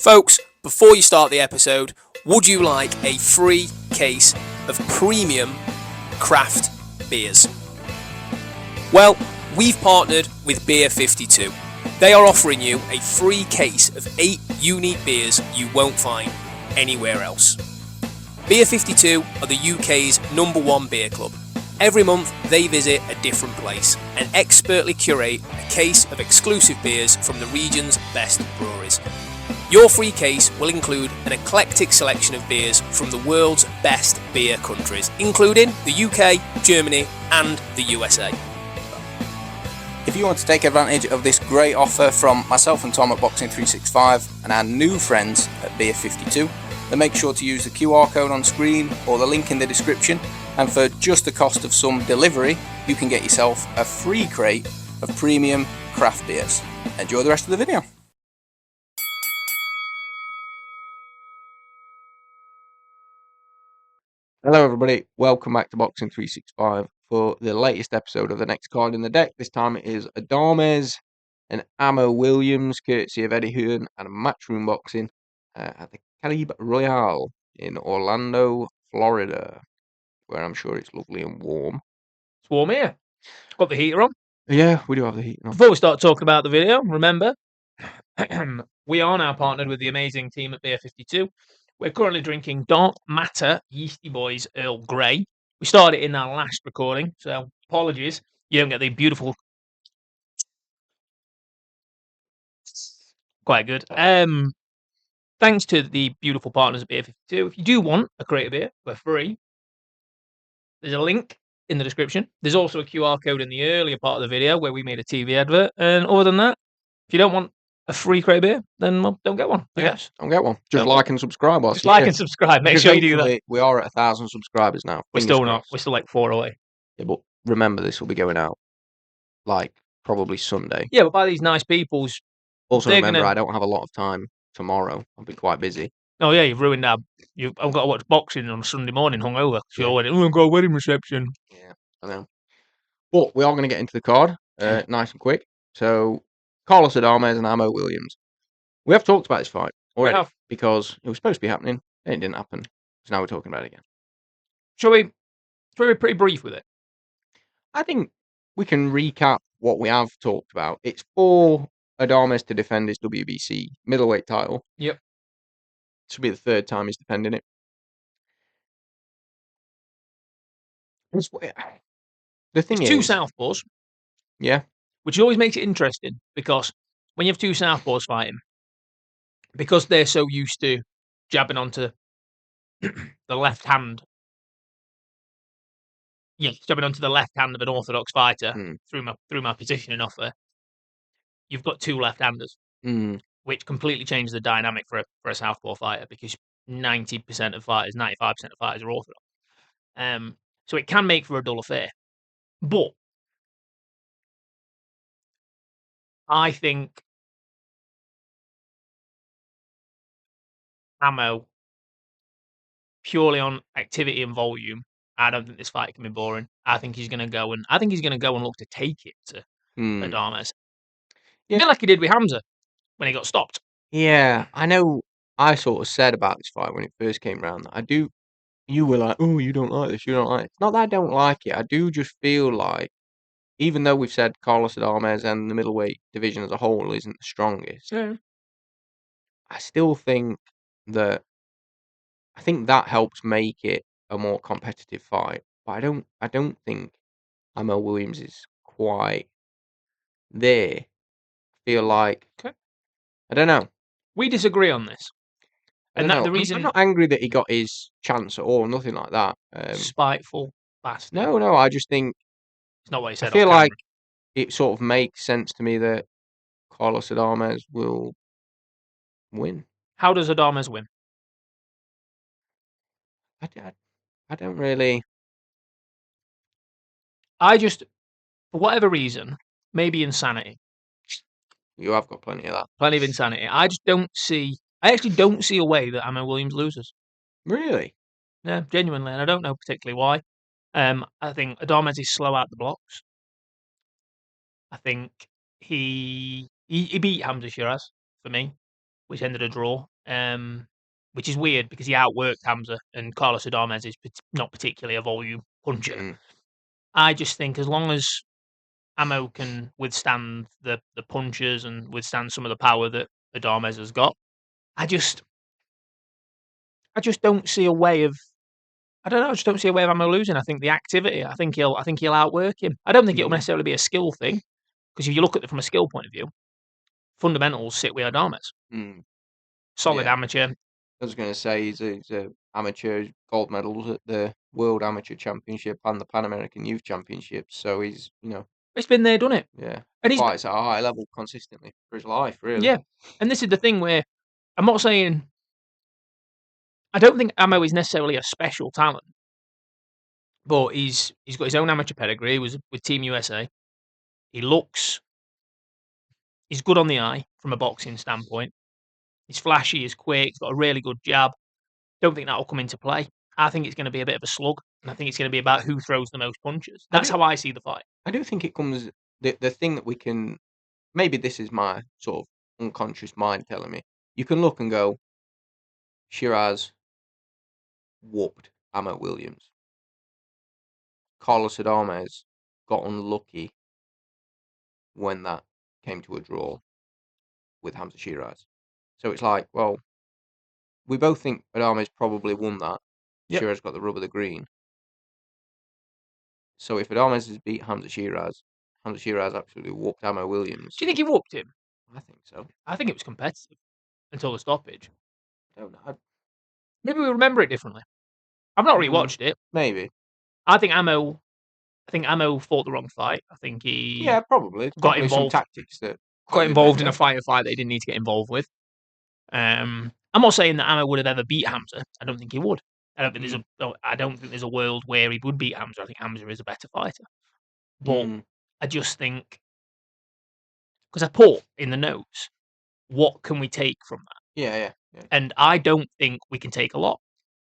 Folks, before you start the episode, would you like a free case of premium craft beers? Well, we've partnered with Beer 52. They are offering you a free case of 8 unique beers you won't find anywhere else. Beer 52 are the UK's #1 beer club. Every month they visit a different place and expertly curate a case of exclusive beers from the region's best breweries. Your free case will include an eclectic selection of beers from the world's best beer countries, including the UK, Germany and the USA. If you want to take advantage of this great offer from myself and Tom at Boxing 365 and our new friends at Beer 52, then make sure to use the QR code on screen or the link in the description, and for just the cost of some delivery, you can get yourself a free crate of premium craft beers. Enjoy the rest of the video. Hello everybody, welcome back to Boxing 365 for the latest episode of the next card in the deck. This time it is Adames and Ammo Williams, courtesy of Eddie Hearn and Matchroom Boxing at the Caribe Royale in Orlando, Florida, where I'm sure it's lovely and warm. It's warm here. Got the heater on. Yeah, we do have the heat on. Before we start talking about the video, remember, we are now partnered with the amazing team at Beer 52. We're currently drinking Dark Matter Yeasty Boys Earl Grey. We started it in our last recording, so apologies. You don't get the beautiful... Quite good. Thanks to the beautiful partners at Beer 52. If you do want a crate of beer for free, there's a link in the description. There's also a QR code in the earlier part of the video where we made a TV advert. And other than that, if you don't want a free crate of beer, then don't get one, I guess. Don't get one. Just like and subscribe. Just like and subscribe. Make sure you do that. We are at 1,000 subscribers now. We're still not. We're still like 4 away. Yeah, but remember, this will be going out like probably Sunday. Yeah, but by these nice people's... Also remember, I don't have a lot of time tomorrow. I'll be quite busy. Oh yeah, you've ruined that. I've got to watch boxing on Sunday morning hungover. So you're already, I've got a wedding reception. Yeah, I know. But we are going to get into the card nice and quick. So, Carlos Adames and Ammo Williams. We have talked about this fight already because it was supposed to be happening and it didn't happen. So now we're talking about it again. Shall we be pretty brief with it? I think we can recap what we have talked about. It's for Adames to defend his WBC middleweight title. Yep. This will be the third time he's defending it. The thing is, two southpaws. Yeah. Which always makes it interesting because when you have two southpaws fighting, because they're so used to jabbing onto the left hand. Yeah, jabbing onto the left hand of an orthodox fighter through my positioning offer. You've got two left-handers, which completely changes the dynamic for a southpaw fighter because 90% of fighters, 95% of fighters are orthodox. So it can make for a dull affair. But I think Ammo, purely on activity and volume, I don't think this fight can be boring. I think he's going to go and look to take it to Adames. Yeah. A bit like he did with Hamza when he got stopped. Yeah, I know. I sort of said about this fight when it first came around. You were like, oh, you don't like this, you don't like it. It's not that I don't like it. I do just feel like, even though we've said Carlos Adames and the middleweight division as a whole isn't the strongest, I still think that helps make it a more competitive fight. But I don't think Ammo Williams is quite there. I feel like I don't know. We disagree on this. And the reason I'm not angry that he got his chance at all, nothing like that. Spiteful bastard. No, I just think it's not what he said. I feel like it sort of makes sense to me that Carlos Adames will win. How does Adames win? I don't really. I just, for whatever reason, maybe insanity. You have got plenty of that. Plenty of insanity. I actually don't see a way that Ammo Williams loses. Really? Yeah, genuinely, and I don't know particularly why. I think Adames is slow out the blocks. I think he beat Hamza Shiraz for me. which ended a draw. Which is weird because he outworked Hamza, and Carlos Adames is not particularly a volume puncher. I just think as long as Amo can withstand the punches and withstand some of the power that Adames has got, I just don't see a way of. I don't know. I just don't see a way of Amo losing. I think the activity. I think he'll outwork him. I don't think it'll necessarily be a skill thing, because if you look at it from a skill point of view, fundamentals sit with Adames. Solid amateur. I was going to say he's a amateur gold medals at the World Amateur Championship and the Pan American Youth Championships. So he's it's been there, done it. Yeah, and he's fights at a high level consistently for his life, really. Yeah, and this is the thing where I'm not saying I don't think Amo is necessarily a special talent, but he's got his own amateur pedigree. He was with Team USA. He's good on the eye from a boxing standpoint. He's flashy, he's quick, he's got a really good jab. Don't think that'll come into play. I think it's going to be a bit of a slug, and I think it's going to be about who throws the most punches. That's how I see the fight. I do think it comes the thing that we can. Maybe this is my sort of unconscious mind telling me. You can look and go, Shiraz whooped Amo Williams. Carlos Adames got unlucky when that came to a draw with Hamza Shiraz. So it's like, well, we both think Adames probably won that. Yep. Shiraz got the rub of the green. So if Adames has beat Hamza Shiraz absolutely whooped Amo Williams. Do you think he whooped him? I think so. I think it was competitive until the stoppage. I don't know. Maybe we remember it differently. I've not rewatched it. Maybe. I think Amo fought the wrong fight. I think he probably got involved. Some tactics that got involved in a fight that he didn't need to get involved with. I'm not saying that Amo would have ever beat Hamza. I don't think he would. I don't think there's a world where he would beat Hamza. I think Hamza is a better fighter. But I just think, because I put in the notes, what can we take from that? Yeah. And I don't think we can take a lot.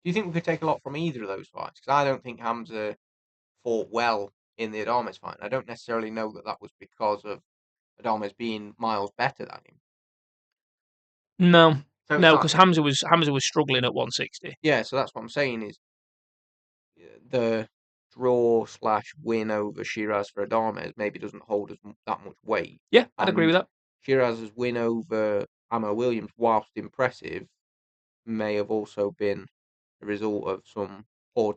Do you think we could take a lot from either of those fights? Because I don't think Hamza fought well in the Adames fight. I don't necessarily know that was because of Adames being miles better than him. No, because Hamza was struggling at 160. Yeah, so that's what I'm saying is the draw/win over Shiraz for Adames maybe doesn't hold that much weight. Yeah, I'd agree with that. Shiraz's win over Amo Williams, whilst impressive, may have also been a result of some poor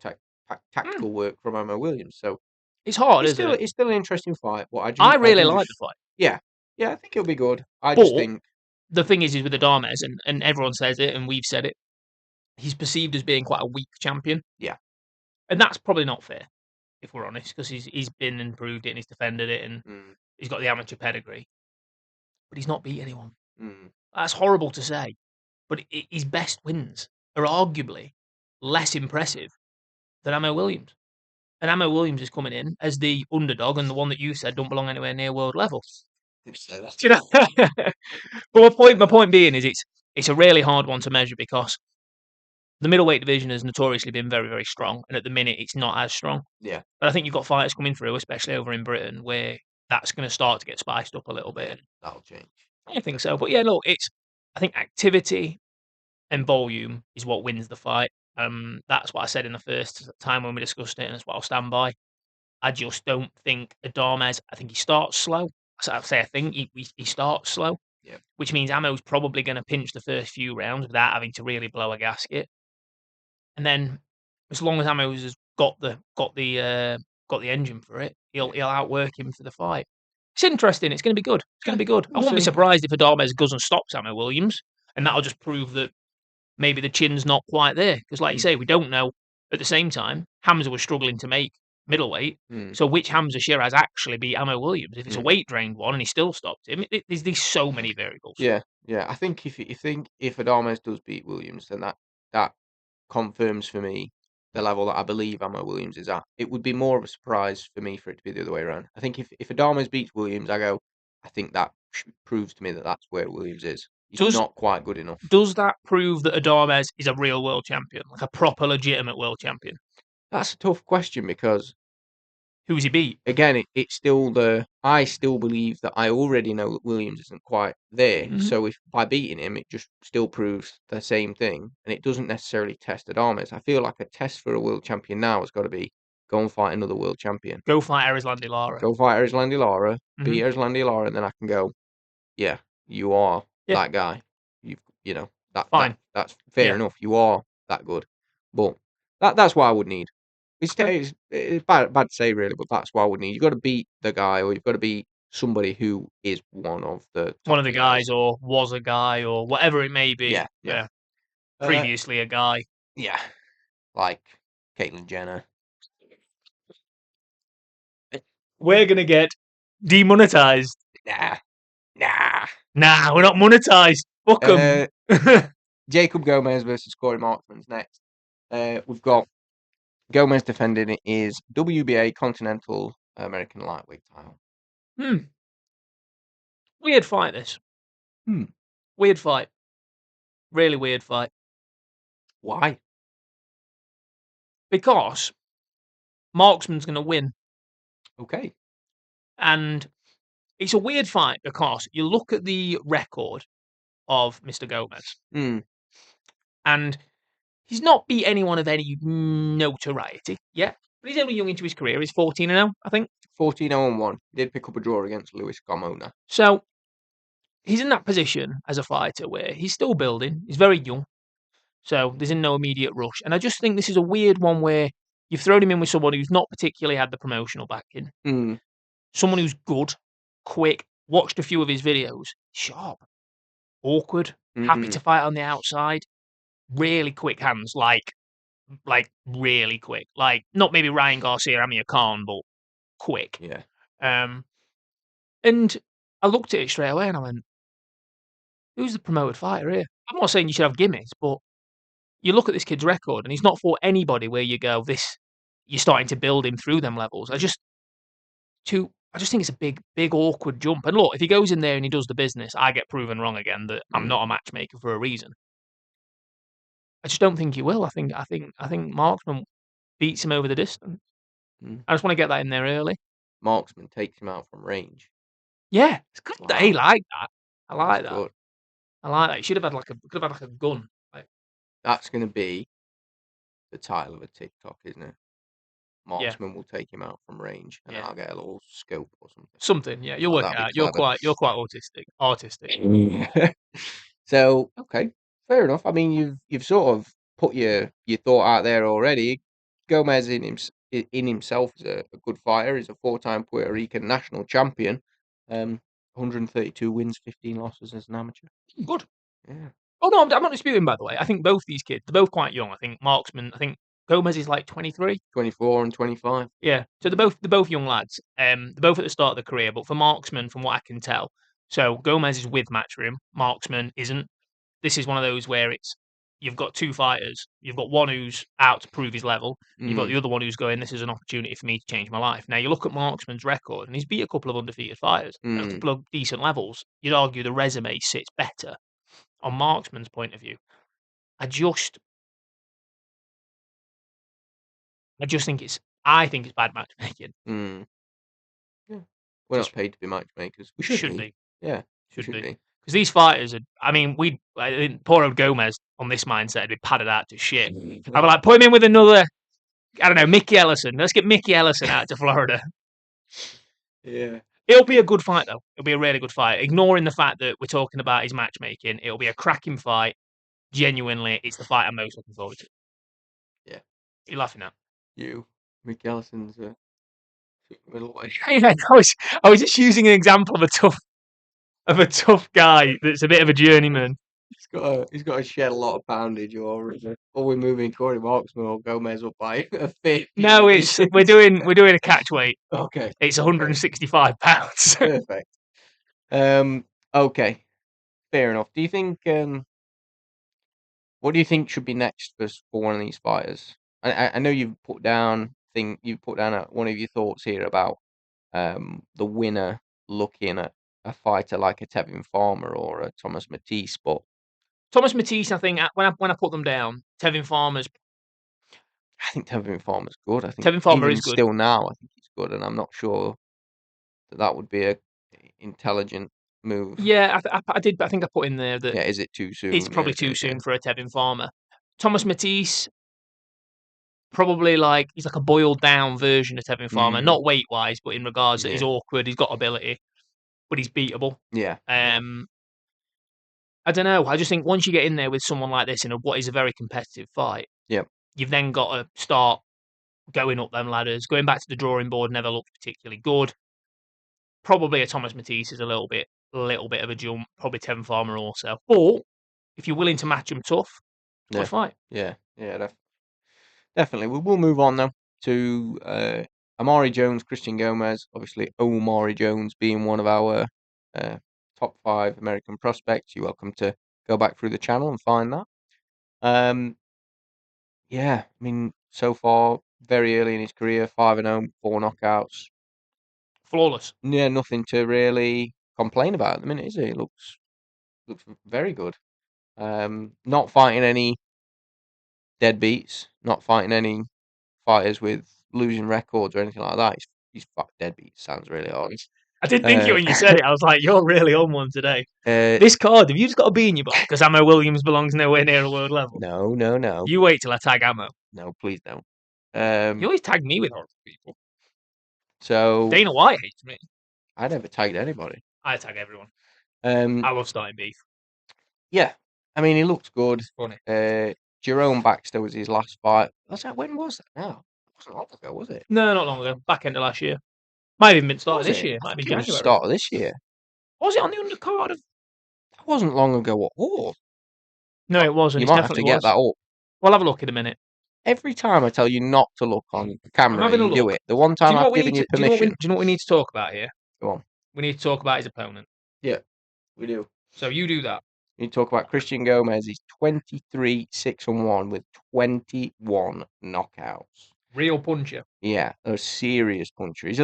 tactical work from Amo Williams. So it's hard, isn't it? It's still an interesting fight. But I really like the fight. Yeah, I think it'll be good. Just think the thing is with Adames, and everyone says it, and we've said it, he's perceived as being quite a weak champion. Yeah. And that's probably not fair, if we're honest, because he's been and proved it, and he's defended it, and he's got the amateur pedigree. But he's not beat anyone. That's horrible to say. But his best wins are arguably less impressive than Amo Williams. And Amo Williams is coming in as the underdog and the one that you said don't belong anywhere near world level. You know? But my point being is it's a really hard one to measure, because the middleweight division has notoriously been very, very strong, and at the minute it's not as strong. Yeah. But I think you've got fighters coming through, especially over in Britain, where that's going to start to get spiced up a little bit. That'll change. I think so. But yeah, look, I think activity and volume is what wins the fight. That's what I said in the first time when we discussed it, and that's what I'll stand by. I just don't think Adames. I think he starts slow. I think he starts slow, which means Amo's probably going to pinch the first few rounds without having to really blow a gasket. And then, as long as Amos has got the engine for it, he'll outwork him for the fight. It's interesting. It's going to be good. It's going to be good. I won't be surprised if Adames goes and stops Amo Williams, and that'll just prove that maybe the chin's not quite there. Because, like you say, we don't know. At the same time, Hamza was struggling to make middleweight. So which Hamza Shiraz actually beat Amo Williams? If it's a weight drained one and he still stopped him, there's so many variables. Yeah. I think if Adames does beat Williams, then that confirms for me the level that I believe Amo Williams is at. It would be more of a surprise for me for it to be the other way around. I think if Adames beats Williams, I think that proves to me that that's where Williams is. He's not quite good enough. Does that prove that Adames is a real world champion, like a proper, legitimate world champion? That's a tough question, because Who's he beat? Again, it's still I still believe that I already know that Williams isn't quite there. Mhm. So if by beating him, it just still proves the same thing, and it doesn't necessarily test Adames. I feel like a test for a world champion now has got to be go and fight another world champion. Go fight Erislandy Lara. Go fight Erislandy Lara, beat Mhm. Erislandy Lara, and then I can go, yeah, you are Yeah. that guy. You know Fine. that's fair Yeah. enough. You are that good, but that's what I would need. It's bad to say really, but that's what I would need. You've got to beat the guy, or you've got to beat somebody who is one of the One top of the guys, or was a guy, or whatever it may be. Yeah. Previously a guy. Yeah, like Caitlyn Jenner. We're gonna get demonetized. Nah. Nah, we're not monetized. Fuck 'em. Jacob Gomez versus Corey Marksman's next. We've got Gomez defending his WBA Continental American Lightweight title. Weird fight, this. Weird fight. Really weird fight. Why? Because Marksman's going to win. Okay. And it's a weird fight because you look at the record of Mr. Gomez. And he's not beat anyone of any notoriety yet. But he's only young into his career. He's 14-0, I think. 14-0-1. He did pick up a draw against Luis Carmona. So he's in that position as a fighter where he's still building. He's very young. So there's in no immediate rush. And I just think this is a weird one where you've thrown him in with someone who's not particularly had the promotional backing. Someone who's good, quick, watched a few of his videos, sharp, awkward, happy to fight on the outside, really quick hands, like really quick. Like, not maybe Ryan Garcia, Amir Khan, but quick. Yeah. And I looked at it straight away and I went, who's the promoted fighter here? I'm not saying you should have gimmies, but you look at this kid's record and he's not fought anybody where you go, you're starting to build him through them levels. I just think it's a big awkward jump. And look, if he goes in there and he does the business, I get proven wrong again that I'm not a matchmaker for a reason. I just don't think he will. I think Marksman beats him over the distance. I just want to get that in there early. Marksman takes him out from range. Yeah, it's good. Wow. He like that. I like That's that. Good. I like that. He could have had like a gun. That's going to be the title of a TikTok, isn't it? Marksman will take him out from range, and I'll get a little scope or something. Something, yeah. You'll work it out. You're quite artistic. So, okay, fair enough. I mean, you've sort of put your thought out there already. Gomez in himself is a good fighter. He's a 4-time Puerto Rican national champion. 132 wins, 15 losses as an amateur. Good. Yeah. Oh no, I'm not disputing. By the way, I think both these kids, they're both quite young. I think Gomez is like 23, 24, and 25. Yeah, so they're both young lads. They're both at the start of their career. But for Marksman, from what I can tell, so Gomez is with Matchroom. Marksman isn't. This is one of those where you've got two fighters. You've got one who's out to prove his level. You've got the other one who's going, this is an opportunity for me to change my life. Now, you look at Marksman's record, and he's beat a couple of undefeated fighters at a couple of decent levels. You'd argue the resume sits better on Marksman's point of view. I just think it's bad matchmaking. Yeah. We're not paid to be matchmakers. We should be. Yeah. Should be. Because these fighters poor old Gomez on this mindset would be padded out to shit. I'd be like, put him in with another, I don't know, Mickey Ellison. Let's get Mickey Ellison out to Florida. Yeah. It'll be a good fight, though. It'll be a really good fight. Ignoring the fact that we're talking about his matchmaking, it'll be a cracking fight. Genuinely, it's the fight I'm most looking forward to. Yeah. You're laughing at? You. Mickey Ellison's middleweight. Yeah, I was just using an example of a tough guy that's a bit of a journeyman. He's got to shed a lot of poundage, or we're moving Corey Marksman or Gomez up by a fifth. No, we're doing a catch weight. Okay. It's 165 pounds. Perfect. Okay. Fair enough. Do you think what do you think should be next for one of these fighters? I know you've put down one of your thoughts here about the winner looking at a fighter like a Tevin Farmer or a Thomas Matisse, but Thomas Matisse, I think when I put them down, Tevin Farmer's I think Tevin Farmer's good. I think Tevin Farmer even is good. still now, I think he's good, and I'm not sure that would be a intelligent move. Yeah, I did. I think I put in there that is it too soon? it's probably too soon for a Tevin Farmer. Thomas Matisse, probably he's like a boiled down version of Tevin Farmer, not weight wise, but in regards that he's awkward, he's got ability, but he's beatable. Yeah. I don't know. I just think once you get in there with someone like this in what is a very competitive fight, you've then got to start going up them ladders. Going back to the drawing board never looked particularly good. Probably a Thomas Matisse is a little bit of a jump. Probably Tevin Farmer also. But if you're willing to match them tough, good fight. Yeah, definitely. We will move on now to Amari Jones, Christian Gomez. Obviously, Omari Jones being one of our top 5 American prospects. You're welcome to go back through the channel and find that. Yeah, I mean, so far, very early in his career, 5-0, 4 knockouts. Flawless. Yeah, nothing to really complain about at the minute, is it? It looks very good. Not fighting any deadbeats, not fighting any fighters with losing records or anything like that. He's fucked deadbeats. Sounds really hard. I did think it when you said it. I was like, you're really on one today. This card, have you just got a bee in your box? Because Ammo Williams belongs nowhere near a world level. No. You wait till I tag Ammo. No, please don't. You always tag me with horrible people. So Dana White hates me. I never tagged anybody. I tag everyone. I love starting beef. Yeah, I mean, he looks good. It's funny. Jerome Baxter was his last fight. When was that now? It wasn't long ago, was it? No, not long ago. Back end of last year. Might have even been started this year. Might have been January. Start of this year. Was it on the undercard of? That wasn't long ago at all. No, it wasn't. You might have to get that up. We'll have a look in a minute. Every time I tell you not to look on camera, you do it. The one time I've given you permission. Do you know what we need to talk about here? Go on. We need to talk about his opponent. Yeah, we do. So you do that. We need to talk about Christian Gomez. He's 23-6-1 with 21 knockouts. Real puncher. Yeah, a serious puncher. He's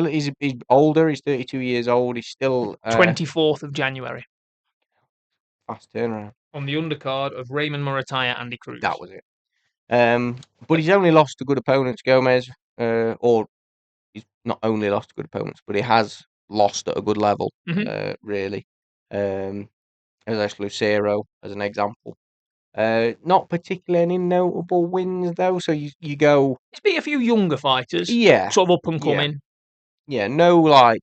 older. He's 32 years old. He's still 24th of January. Fast turnaround. On the undercard of Raymond Murataya, Andy Cruz. That was it. But he's only lost to good opponents, Gomez. Or he's not only lost to good opponents, but he has lost at a good level. Really. As Lucero, as an example. Not particularly any notable wins though. So you go. He's beat a few younger fighters. Yeah. Sort of up and coming. Yeah. No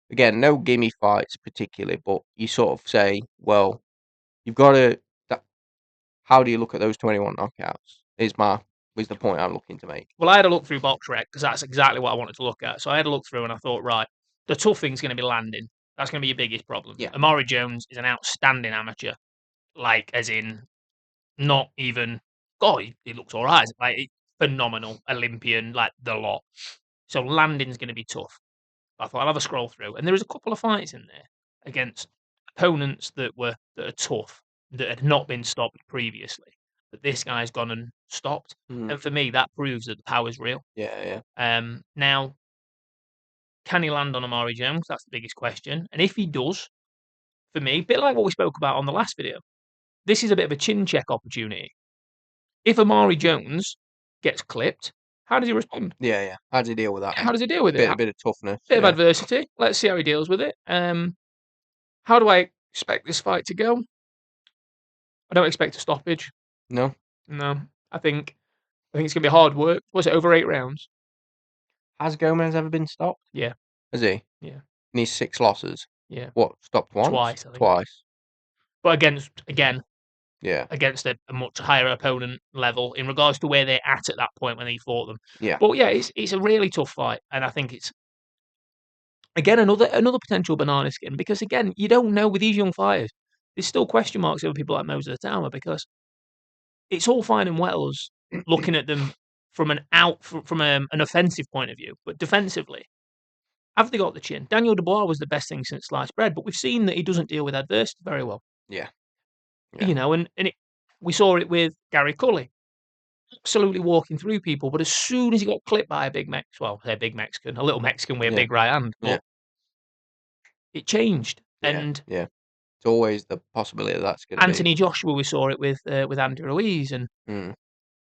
again, no gimme fights particularly, but you sort of say, well, you've got to. How do you look at those 21 knockouts? Is the point I'm looking to make. Well, I had a look through BoxRec because that's exactly what I wanted to look at. So I had a look through and I thought, right, the tough thing's going to be landing. That's going to be your biggest problem. Yeah. Amari Jones is an outstanding amateur. As in, not even, he looks all right. Phenomenal, Olympian, the lot. So landing's going to be tough. I thought I'll have a scroll through. And there was a couple of fights in there against opponents that are tough, that had not been stopped previously. But this guy's gone and stopped. And for me, that proves that the power's real. Yeah. Now, can he land on Amari Jones? That's the biggest question. And if he does, for me, a bit like what we spoke about on the last video, this is a bit of a chin check opportunity. If Amari Jones gets clipped, how does he respond? Yeah. How does he deal with that? How does he deal with it? A bit of toughness. Bit of adversity. Let's see how he deals with it. How do I expect this fight to go? I don't expect a stoppage. No. I think it's gonna be hard work. Was it over 8 rounds? Has Gomez ever been stopped? Yeah. Has he? Yeah. And he's 6 losses. Yeah. What? Stopped once? Twice. I think. Twice. But again. Yeah. Against a much higher opponent level in regards to where they're at that point when he fought them. Yeah. But yeah, it's a really tough fight, and I think it's again another potential banana skin because again you don't know with these young fighters. There's still question marks over people like Moses Atama because it's all fine and well as looking at them from an offensive point of view, but defensively, have they got the chin? Daniel Dubois was the best thing since sliced bread, but we've seen that he doesn't deal with adversity very well. Yeah. We saw it with Gary Cully, absolutely walking through people, but as soon as he got clipped by a big big Mexican, a little Mexican with a big right hand, it changed. And it's always the possibility that that's going to Anthony Joshua, we saw it with Andy Ruiz, and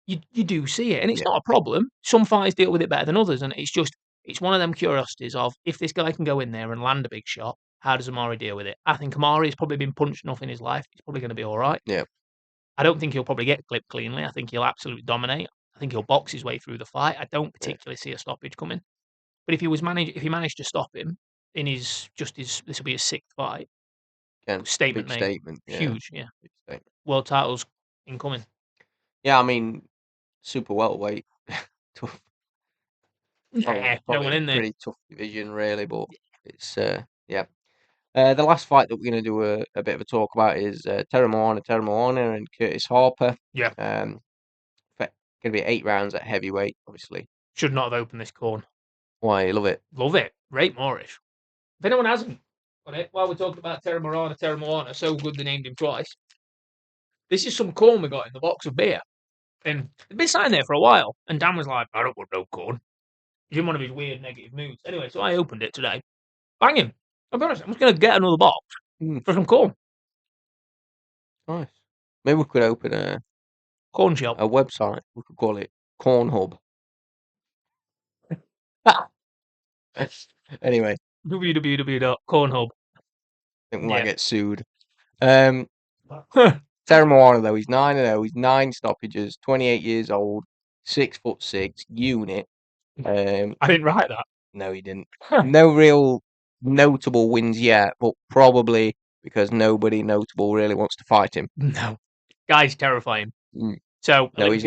you do see it, and it's not a problem. Some fighters deal with it better than others, and it's one of them curiosities of if this guy can go in there and land a big shot, how does Amari deal with it? I think Amari has probably been punched enough in his life; he's probably going to be all right. Yeah. I don't think he'll probably get clipped cleanly. I think he'll absolutely dominate. I think he'll box his way through the fight. I don't particularly see a stoppage coming. But if he managed to stop him in his this will be his 6th fight. Statement big made. Statement. Yeah. Huge, yeah. Big statement. World titles incoming. Yeah, I mean, super welterweight, tough. Yeah, no one in there. Pretty tough division, really, but it's yeah. The last fight that we're going to do a bit of a talk about is Terra Moana and Curtis Harper. Yeah. Going to be 8 rounds at heavyweight, obviously. Should not have opened this corn. Why? You love it? Love it. Great Moorish. If anyone hasn't got it, while we're talking about Terra Moana, so good they named him twice. This is some corn we got in the box of beer. And it's been sitting there for a while. And Dan was like, I don't want no corn. He's in one of his weird negative moods. Anyway, so I opened it today. Bang him. I'll be honest, I'm just going to get another box for some corn. Nice. Maybe we could open a corn shop. A website. We could call it Corn Hub. Anyway. www.cornhub. I think we might get sued. Terra Moana, though, he's 9-0. He's 9 stoppages, 28 years old, 6'6", unit. I didn't write that. No, he didn't. No real notable wins yet, but probably because nobody notable really wants to fight him. No. Guy's terrifying. So, no, he's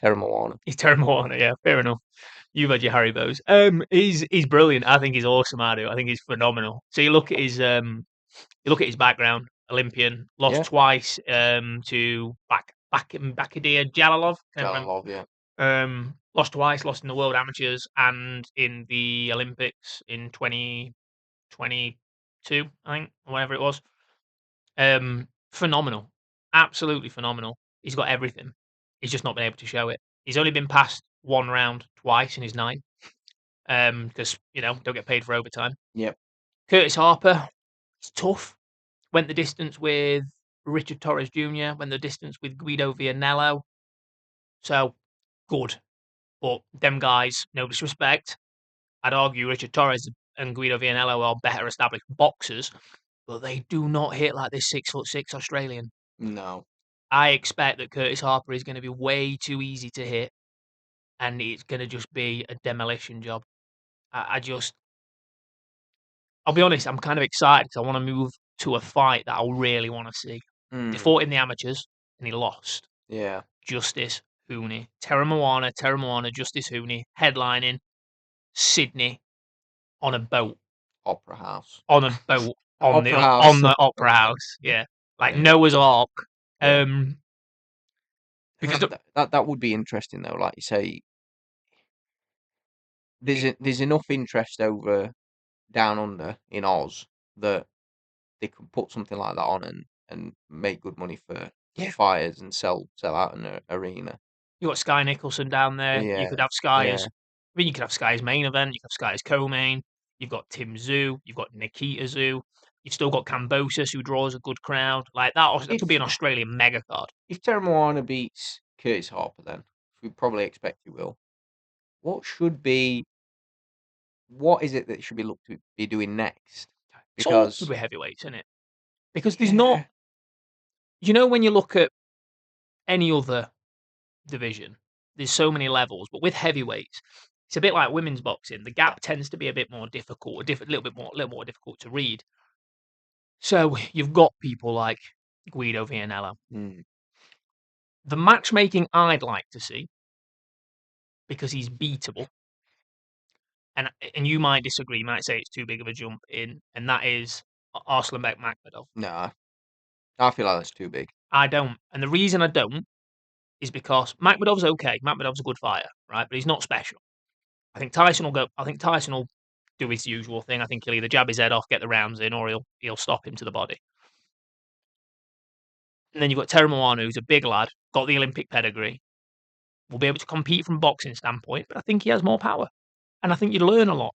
Terra Moana. He's Terra Moana, yeah, fair enough. You've had your Haribos. He's brilliant. I think he's awesome, I do. I think he's phenomenal. So you look at his background, Olympian, lost twice to Bakadir Jalalov. Jalalov, yeah. Lost twice, lost in the World Amateurs and in the Olympics in 2022, I think, or whatever it was. Phenomenal. Absolutely phenomenal. He's got everything. He's just not been able to show it. He's only been past 1 round twice in his 9. Because, don't get paid for overtime. Yep. Curtis Harper, he's tough. Went the distance with Richard Torres Jr., went the distance with Guido Vianello. So, good. But them guys, no disrespect, I'd argue Richard Torres and Guido Vianello are better established boxers, but they do not hit like this 6'6" Australian. No. I expect that Curtis Harper is going to be way too easy to hit, and it's going to just be a demolition job. I'll be honest, I'm kind of excited because I want to move to a fight that I really want to see. They fought in the amateurs, and he lost. Yeah. Justice Hooney. Terra Moana, Justice Hooney, headlining Sydney on a boat. Opera House. On a boat. on the Opera House. Yeah. Like Noah's Ark. Yeah. Because that would be interesting though, like you say. There's enough interest over down under in Oz that they could put something like that on and make good money for fighters and sell out an arena. You got Sky Nicholson down there. Yeah. You could have Sky as you could have Sky's main event. You could have Sky's co-main. You've got Tim Zhu. You've got Nikita Zhu. You've still got Kambosos, who draws a good crowd. Like that could be an Australian mega card. If Terra Moana beats Curtis Harper, then we probably expect he will. What is it that should be looked to be doing next? Because it's all with heavyweights, isn't it? Because there's not. When you look at any other division, there's so many levels, but with heavyweights, it's a bit like women's boxing. The gap tends to be a bit more difficult, a little more difficult to read. So you've got people like Guido Vianello. The matchmaking I'd like to see, because he's beatable, and you might disagree, you might say it's too big of a jump in, and that is Arslanbek Makhmedov. No, I feel like that's too big. I don't, and the reason I don't is because Makhmedov's okay. Makhmedov's a good fighter, right? But he's not special. I think Tyson will do his usual thing. I think he'll either jab his head off, get the rounds in, or he'll stop him to the body. And then you've got Terra Moana, who's a big lad, got the Olympic pedigree, will be able to compete from a boxing standpoint, but I think he has more power. And I think you'd learn a lot.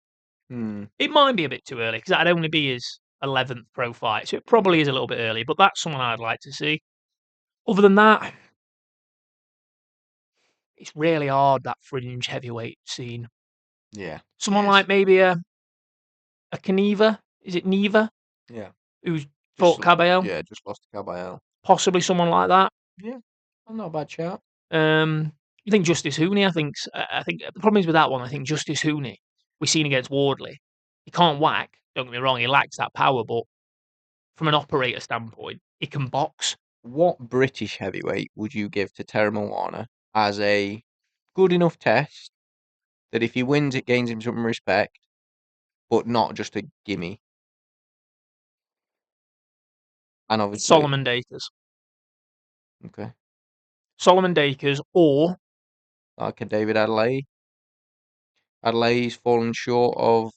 It might be a bit too early, because that'd only be his 11th pro fight, so it probably is a little bit early, but that's someone I'd like to see. Other than that, it's really hard, that fringe heavyweight scene. Yeah. Someone like maybe a Kneva. Is it Neva? Yeah. Who's fought Caballero? Yeah, just lost to Caballero. Possibly someone like that. Yeah, not a bad shout. I think Justice Hooney. I think the problem is with that one. I think Justice Hooney, we've seen against Wardley. He can't whack. Don't get me wrong. He lacks that power, but from an operator standpoint, he can box. What British heavyweight would you give to Terry Moana as a good enough test that if he wins, it gains him some respect, but not just a gimme? And obviously Solomon Dakers. Okay. Solomon Dakers or like a David Adelaide. Adelaide's fallen short of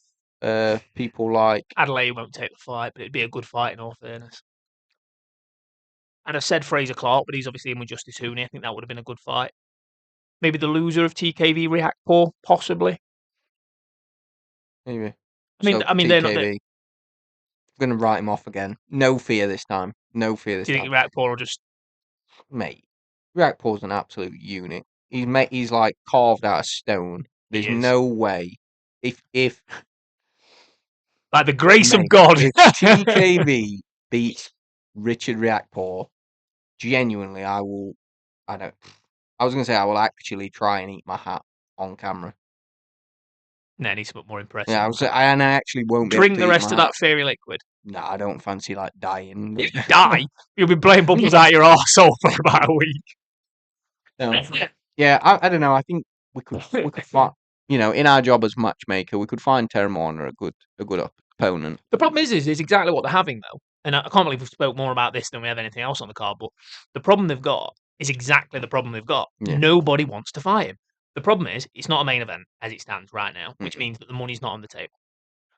people like Adelaide won't take the fight, but it'd be a good fight in all fairness. And I said Fraser Clark, but he's obviously in with Justice Hooney. I think that would have been a good fight. Maybe the loser of TKV Reactpor, possibly. Maybe. I mean, they're not. TKV. I'm going to write him off again. No fear this time. No fear this time. Do you think Reactpor will just... Mate, Reactpor's an absolute unit. He's like carved out of stone. There's no way. If like the grace of God. If TKV beats Richard Reactpor, genuinely, I will. I was going to say I will actually try and eat my hat on camera. No, it needs to look more impressive. Yeah, I actually won't drink the rest of that fairy liquid. No, I don't fancy like dying. If you die, you'll be blowing bubbles out your arsehole for about a week. No. Yeah, I don't know. I think we could find, in our job as matchmaker, we could find Terramona a good opponent. The problem is exactly what they're having though, and I can't believe we've spoke more about this than we have anything else on the card. But the problem they've got is exactly the problem they've got. Yeah. Nobody wants to fight him. The problem is it's not a main event as it stands right now, which means that the money's not on the table.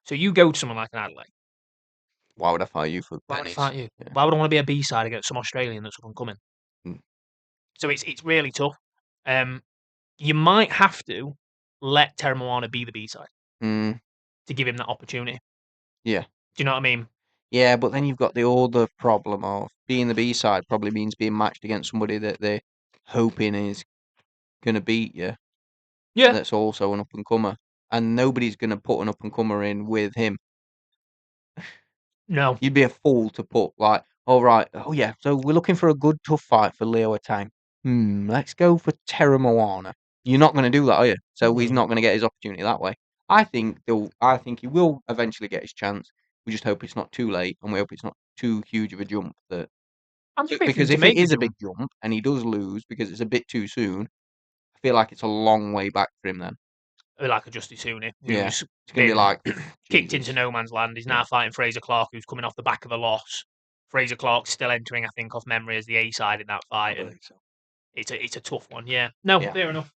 So you go to someone like an Adelaide. Why would I fight you for pennies? Why would I fight you? Yeah. Why would I want to be a B-side against some Australian that's up and coming? So it's really tough. You might have to let Terry Moana be the B-side to give him that opportunity. Yeah. Do you know what I mean? Yeah, but then you've got the other problem of being the B-side probably means being matched against somebody that they're hoping is going to beat you. Yeah. That's also an up-and-comer. And nobody's going to put an up-and-comer in with him. No. You'd be a fool to put so we're looking for a good tough fight for Leo Atang. Let's go for Terra Moana. You're not going to do that, are you? So he's not going to get his opportunity that way. I think he will eventually get his chance. We just hope it's not too late, and we hope it's not too huge of a jump. Because if it is a big jump and he does lose because it's a bit too soon, I feel like it's a long way back for him then. Like a Justice Hooney. Yeah, it's going to be like kicked into no man's land. He's now fighting Fraser Clark, who's coming off the back of a loss. Fraser Clark's still entering, I think, off memory as the A side in that fight. And so. It's a tough one. Yeah. No, fair enough.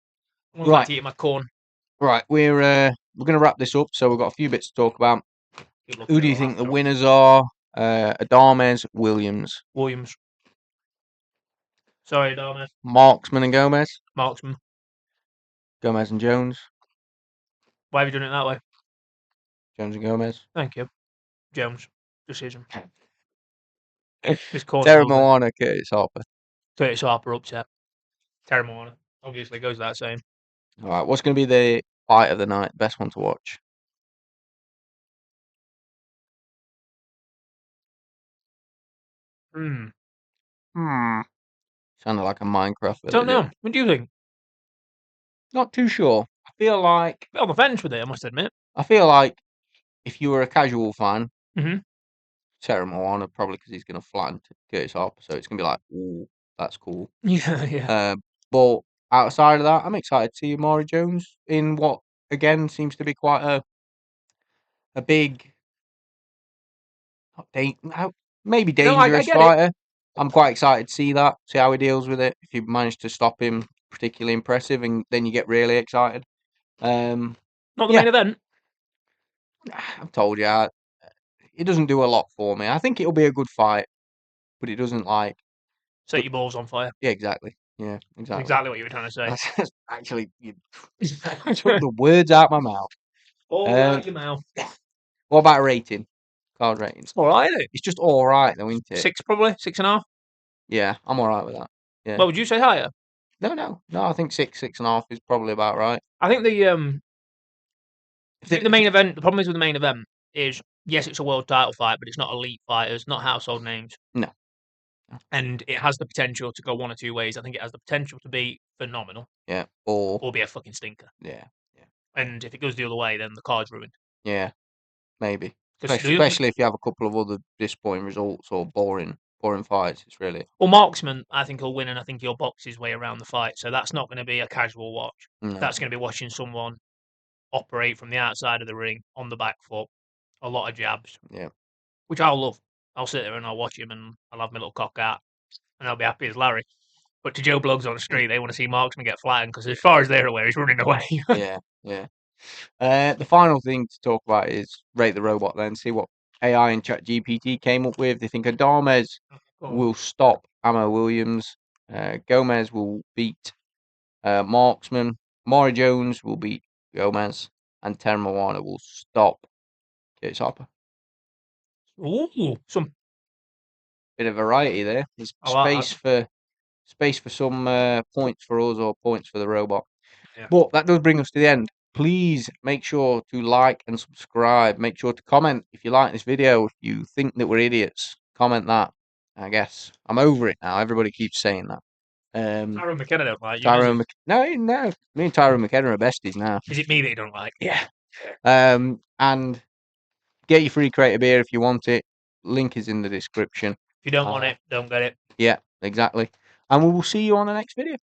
I'm right. To eat my corn. Right, we're going to wrap this up. So we've got a few bits to talk about. Who do you think the winners are? Adames, Williams. Sorry, Adames. Marksman and Gomez. Marksman. Gomez and Jones. Why have you done it that way? Jones and Gomez. Thank you. Jones. Decision. Terry Moana, Curtis Harper. Curtis Harper upset. Terry Moana. Obviously goes without saying. All right, what's going to be the fight of the night? Best one to watch? Sounded like a Minecraft video. Don't know. What do you think? Not too sure. I feel like... on the fence with it, I must admit. I feel like if you were a casual fan, mm-hmm. Terry Moana, probably because he's going to flatten to Curtis Harper, so it's going to be like, ooh, that's cool. Yeah. But outside of that, I'm excited to see Amari Jones in what, again, seems to be quite a big... maybe dangerous fighter. It. I'm quite excited to see that, see how he deals with it. If you manage to stop him, particularly impressive, and then you get really excited. Not the main event. I've told you, it doesn't do a lot for me. I think it'll be a good fight, but it doesn't set your balls on fire. Yeah, exactly. Yeah, exactly. Exactly what you were trying to say. Actually, you took the words out of my mouth. All out your mouth. What about rating? Card rating. It's all right, isn't it? It's just all right, though, isn't it? 6 probably, 6.5. Yeah, I'm all right with that. Yeah. Well, would you say higher? No. I think 6.5 is probably about right. I think the main event. The problem is with the main event is yes, it's a world title fight, but it's not elite fighters, not household names. No. And it has the potential to go one or two ways. I think it has the potential to be phenomenal. Yeah. Or be a fucking stinker. Yeah. And if it goes the other way, then the card's ruined. Yeah. Maybe. Especially if you have a couple of other disappointing results or boring fights. It's really. Well, Marksman, I think he'll win, and I think he'll box his way around the fight. So that's not going to be a casual watch. No. That's going to be watching someone operate from the outside of the ring on the back foot, a lot of jabs. Yeah. Which I'll love. I'll sit there and I'll watch him, and I'll have my little cock out, and I'll be happy as Larry. But to Joe Bloggs on the street, they want to see Marksman get flattened because, as far as they're aware, he's running away. Yeah. The final thing to talk about is rate the robot. Then see what AI and ChatGPT came up with. They think Adames will stop Ammo Williams. Gomez will beat Marksman. Mari Jones will beat Gomez, and Terra Moana will stop Curtis Harper. Ooh, some bit of variety there. There's space for some points for us or points for the robot. Yeah. But that does bring us to the end. Please make sure to like and subscribe. Make sure to comment if you like this video. If you think that we're idiots, comment that. I guess I'm over it now. Everybody keeps saying that. Tyrone McKenna don't like you. No. Me and Tyrone McKenna are besties now. Is it me that you don't like? Yeah. And get your free crate of beer if you want it. Link is in the description. If you don't want it, don't get it. Yeah, exactly. And we will see you on the next video.